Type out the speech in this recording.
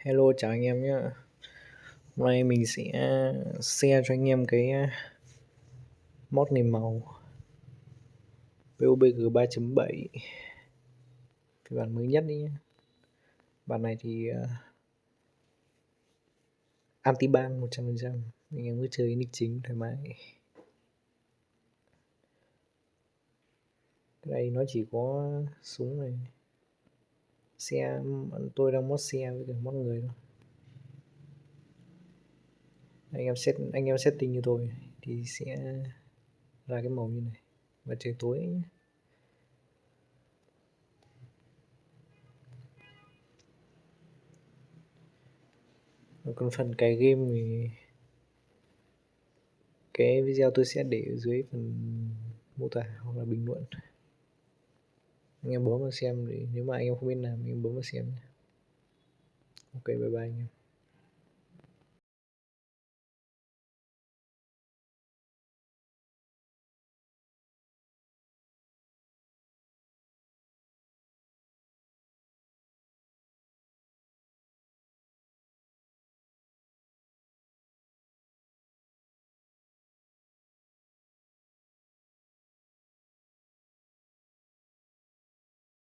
Hello, chào anh em nhé. Hôm nay mình sẽ share cho anh em cái mod nền màu PUBG 3.7 phiên bản mới nhất đi nhé. Bản này thì anti ban 100%, anh em cứ chơi nick chính thoải mái. Cái này nó chỉ có súng này, xe. Tôi đang mod xe với cả mod người thôi. Anh em setting như tôi thì sẽ ra cái màu như này và trời tối nhé. Còn phần cài game thì cái video tôi sẽ để ở dưới phần mô tả hoặc là bình luận, anh em bấm vào xem để nếu mà anh em không biết làm anh em bấm vào xem. Ok, bye bye anh em.